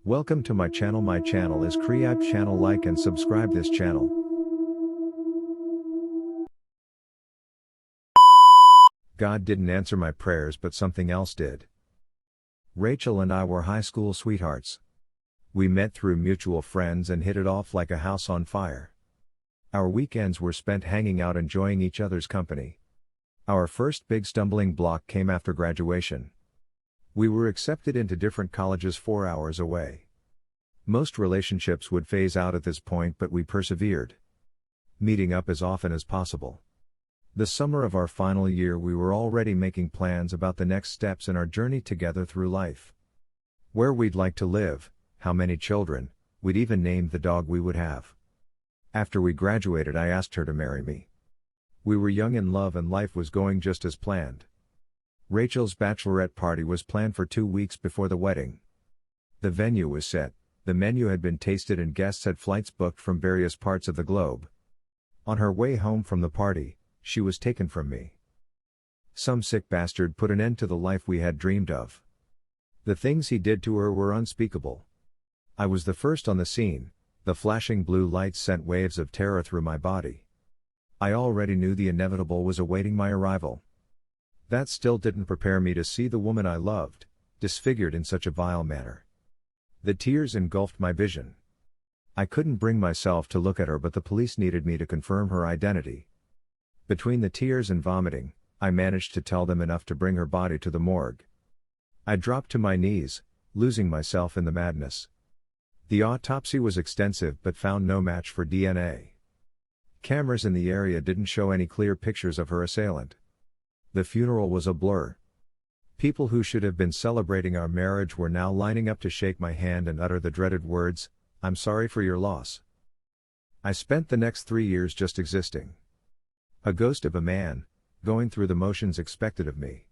Welcome to my channel. My channel is Creep channel. Like and subscribe this channel. God didn't answer my prayers, but something else did. Rachel and I were high school sweethearts. We met through mutual friends and hit it off like a house on fire. Our weekends were spent hanging out, enjoying each other's company. Our first big stumbling block came after graduation. We were accepted into different colleges 4 hours away. Most relationships would phase out at this point, but we persevered, meeting up as often as possible. The summer of our final year, we were already making plans about the next steps in our journey together through life. Where we'd like to live, how many children, we'd even named the dog we would have. After we graduated, I asked her to marry me. We were young in love and life was going just as planned. Rachel's bachelorette party was planned for 2 weeks before the wedding. The venue was set, the menu had been tasted, and guests had flights booked from various parts of the globe. On her way home from the party, she was taken from me. Some sick bastard put an end to the life we had dreamed of. The things he did to her were unspeakable. I was the first on the scene. The flashing blue lights sent waves of terror through my body. I already knew the inevitable was awaiting my arrival. That still didn't prepare me to see the woman I loved, disfigured in such a vile manner. The tears engulfed my vision. I couldn't bring myself to look at her, but the police needed me to confirm her identity. Between the tears and vomiting, I managed to tell them enough to bring her body to the morgue. I dropped to my knees, losing myself in the madness. The autopsy was extensive but found no match for DNA. Cameras in the area didn't show any clear pictures of her assailant. The funeral was a blur. People who should have been celebrating our marriage were now lining up to shake my hand and utter the dreaded words, "I'm sorry for your loss." I spent the next 3 years just existing. A ghost of a man, going through the motions expected of me.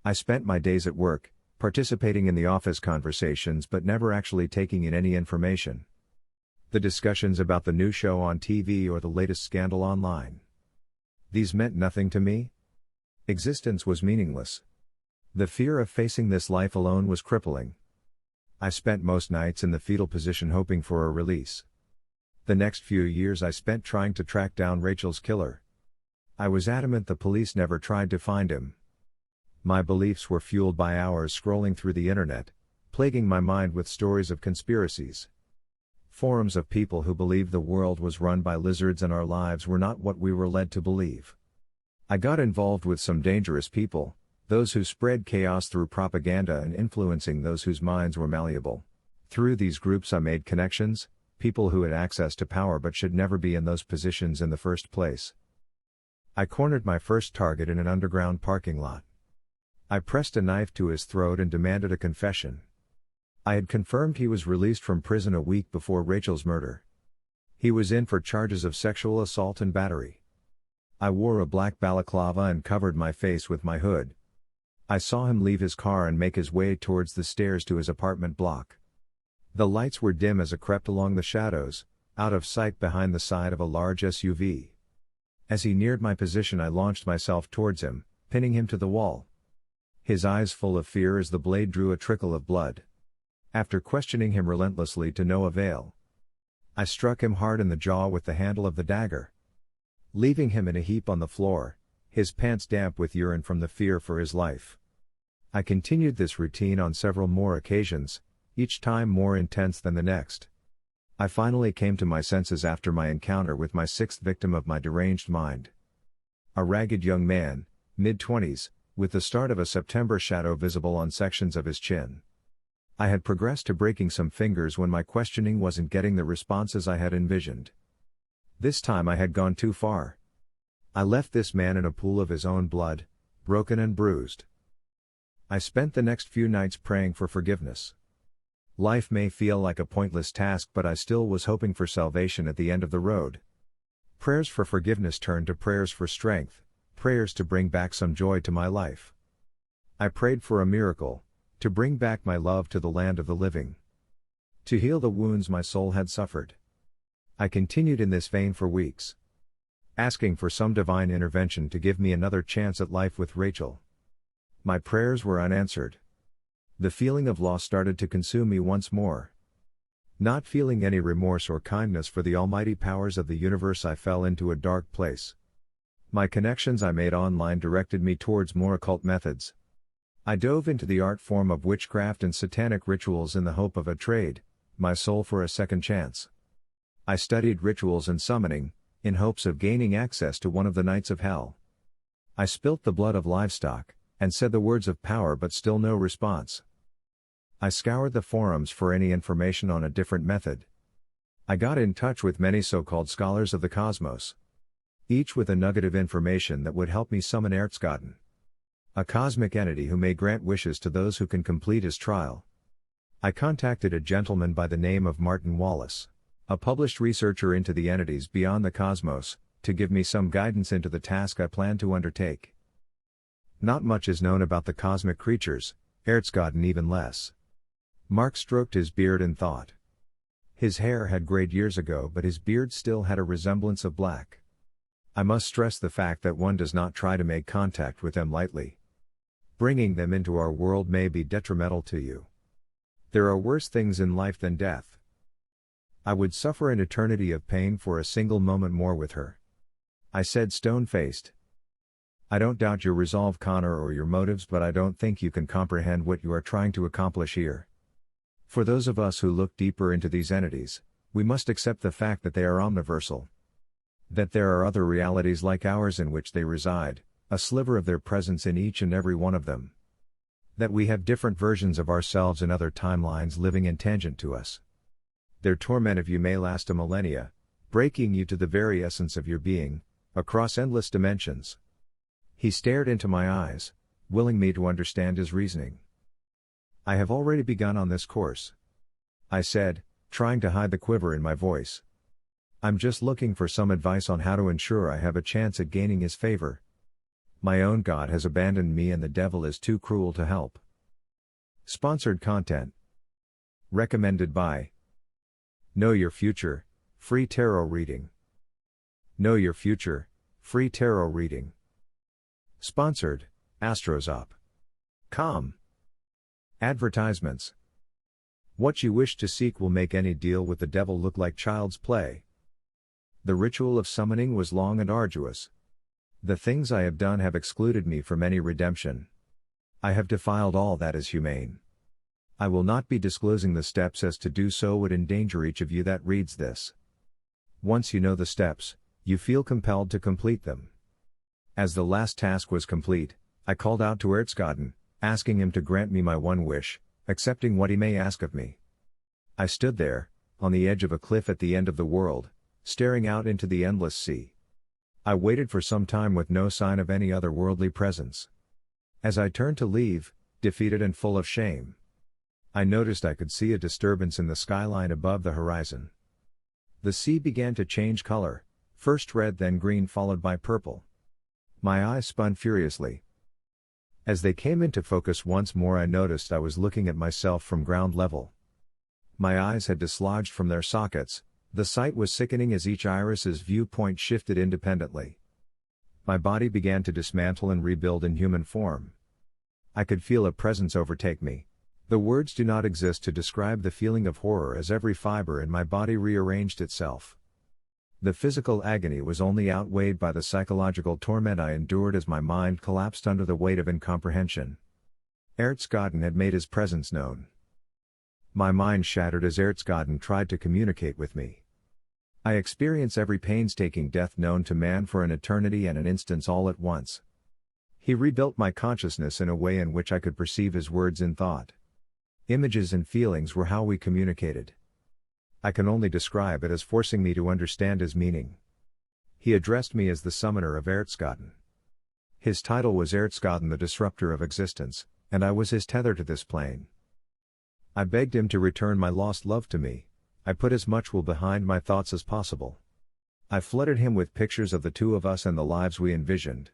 I spent my days at work, participating in the office conversations but never actually taking in any information. The discussions about the new show on TV or the latest scandal online. These meant nothing to me. Existence was meaningless. The fear of facing this life alone was crippling. I spent most nights in the fetal position hoping for a release. The next few years I spent trying to track down Rachel's killer. I was adamant the police never tried to find him. My beliefs were fueled by hours scrolling through the internet, plaguing my mind with stories of conspiracies. Forums of people who believed the world was run by lizards and our lives were not what we were led to believe. I got involved with some dangerous people, those who spread chaos through propaganda and influencing those whose minds were malleable. Through these groups I made connections, people who had access to power but should never be in those positions in the first place. I cornered my first target in an underground parking lot. I pressed a knife to his throat and demanded a confession. I had confirmed he was released from prison a week before Rachel's murder. He was in for charges of sexual assault and battery. I wore a black balaclava and covered my face with my hood. I saw him leave his car and make his way towards the stairs to his apartment block. The lights were dim as I crept along the shadows, out of sight behind the side of a large SUV. As he neared my position, I launched myself towards him, pinning him to the wall. His eyes full of fear as the blade drew a trickle of blood. After questioning him relentlessly to no avail, I struck him hard in the jaw with the handle of the dagger, leaving him in a heap on the floor, his pants damp with urine from the fear for his life. I continued this routine on several more occasions, each time more intense than the next. I finally came to my senses after my encounter with my sixth victim of my deranged mind. A ragged young man, mid-20s, with the start of a September shadow visible on sections of his chin. I had progressed to breaking some fingers when my questioning wasn't getting the responses I had envisioned. This time I had gone too far. I left this man in a pool of his own blood, broken and bruised. I spent the next few nights praying for forgiveness. Life may feel like a pointless task, but I still was hoping for salvation at the end of the road. Prayers for forgiveness turned to prayers for strength, prayers to bring back some joy to my life. I prayed for a miracle, to bring back my love to the land of the living, to heal the wounds my soul had suffered. I continued in this vein for weeks, asking for some divine intervention to give me another chance at life with Rachel. My prayers were unanswered. The feeling of loss started to consume me once more. Not feeling any remorse or kindness for the almighty powers of the universe, I fell into a dark place. My connections I made online directed me towards more occult methods. I dove into the art form of witchcraft and satanic rituals in the hope of a trade my soul for a second chance. I studied rituals and summoning, in hopes of gaining access to one of the nights of hell. I spilt the blood of livestock, and said the words of power, but still no response. I scoured the forums for any information on a different method. I got in touch with many so-called scholars of the cosmos, each with a nugget of information that would help me summon Erzgotten, a cosmic entity who may grant wishes to those who can complete his trial. I contacted a gentleman by the name of Martin Wallace, a published researcher into the entities beyond the cosmos, to give me some guidance into the task I planned to undertake. Not much is known about the cosmic creatures, Erzgotten even less. Mark stroked his beard and thought. His hair had grayed years ago, but his beard still had a resemblance of black. I must stress the fact that one does not try to make contact with them lightly. Bringing them into our world may be detrimental to you. There are worse things in life than death. I would suffer an eternity of pain for a single moment more with her. I said, stone-faced. I don't doubt your resolve, Connor, or your motives, but I don't think you can comprehend what you are trying to accomplish here. For those of us who look deeper into these entities, we must accept the fact that they are omniversal. That there are other realities like ours in which they reside, a sliver of their presence in each and every one of them. That we have different versions of ourselves in other timelines living in tangent to us. Their torment of you may last a millennia, breaking you to the very essence of your being, across endless dimensions. He stared into my eyes, willing me to understand his reasoning. I have already begun on this course, I said, trying to hide the quiver in my voice. I'm just looking for some advice on how to ensure I have a chance at gaining his favor. My own God has abandoned me and the devil is too cruel to help. Sponsored content. Recommended by Know Your Future, free tarot reading. Know Your Future, free tarot reading. Sponsored, Astrozop.com. Advertisements. What you wish to seek will make any deal with the devil look like child's play. The ritual of summoning was long and arduous. The things I have done have excluded me from any redemption. I have defiled all that is humane. I will not be disclosing the steps, as to do so would endanger each of you that reads this. Once you know the steps, you feel compelled to complete them. As the last task was complete, I called out to Erzgotten, asking him to grant me my one wish, accepting what he may ask of me. I stood there, on the edge of a cliff at the end of the world, staring out into the endless sea. I waited for some time with no sign of any otherworldly presence. As I turned to leave, defeated and full of shame, I noticed I could see a disturbance in the skyline above the horizon. The sea began to change color, first red then green followed by purple. My eyes spun furiously. As they came into focus once more, I noticed I was looking at myself from ground level. My eyes had dislodged from their sockets. The sight was sickening as each iris's viewpoint shifted independently. My body began to dismantle and rebuild in human form. I could feel a presence overtake me. The words do not exist to describe the feeling of horror as every fiber in my body rearranged itself. The physical agony was only outweighed by the psychological torment I endured as my mind collapsed under the weight of incomprehension. Erzgotten had made his presence known. My mind shattered as Erzgotten tried to communicate with me. I experience every painstaking death known to man for an eternity and an instance all at once. He rebuilt my consciousness in a way in which I could perceive his words in thought. Images and feelings were how we communicated. I can only describe it as forcing me to understand his meaning. He addressed me as the summoner of Erzgotten. His title was Erzgotten, the disruptor of existence, and I was his tether to this plane. I begged him to return my lost love to me. I put as much will behind my thoughts as possible. I flooded him with pictures of the two of us and the lives we envisioned.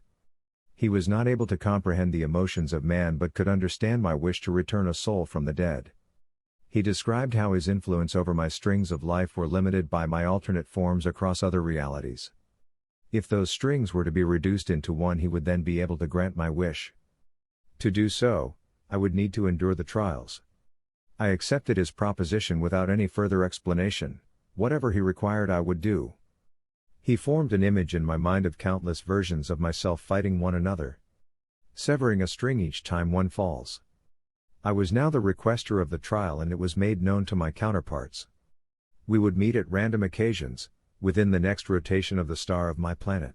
He was not able to comprehend the emotions of man, but could understand my wish to return a soul from the dead. He described how his influence over my strings of life were limited by my alternate forms across other realities. If those strings were to be reduced into one, he would then be able to grant my wish. To do so, I would need to endure the trials. I accepted his proposition without any further explanation. Whatever he required I would do. He formed an image in my mind of countless versions of myself fighting one another, severing a string each time one falls. I was now the requester of the trial, and it was made known to my counterparts. We would meet at random occasions, within the next rotation of the star of my planet.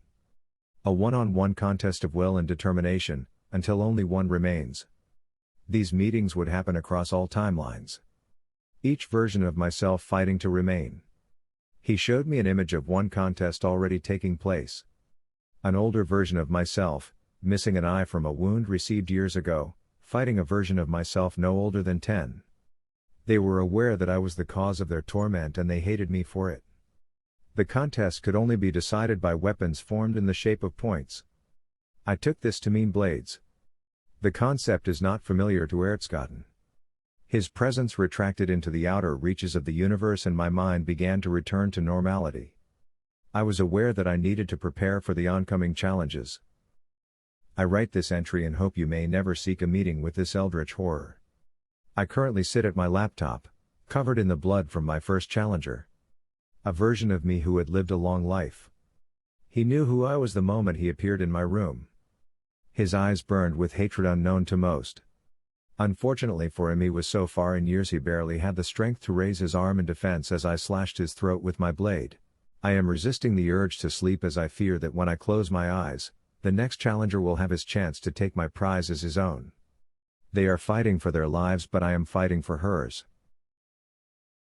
A one-on-one contest of will and determination, until only one remains. These meetings would happen across all timelines. Each version of myself fighting to remain. He showed me an image of one contest already taking place. An older version of myself, missing an eye from a wound received years ago, fighting a version of myself no older than 10. They were aware that I was the cause of their torment and they hated me for it. The contest could only be decided by weapons formed in the shape of points. I took this to mean blades. The concept is not familiar to Ertsgotten. His presence retracted into the outer reaches of the universe and my mind began to return to normality. I was aware that I needed to prepare for the oncoming challenges. I write this entry and hope you may never seek a meeting with this eldritch horror. I currently sit at my laptop, covered in the blood from my first challenger. A version of me who had lived a long life. He knew who I was the moment he appeared in my room. His eyes burned with hatred unknown to most. Unfortunately for him, he was so far in years he barely had the strength to raise his arm in defense as I slashed his throat with my blade. I am resisting the urge to sleep as I fear that when I close my eyes, the next challenger will have his chance to take my prize as his own. They are fighting for their lives, but I am fighting for hers.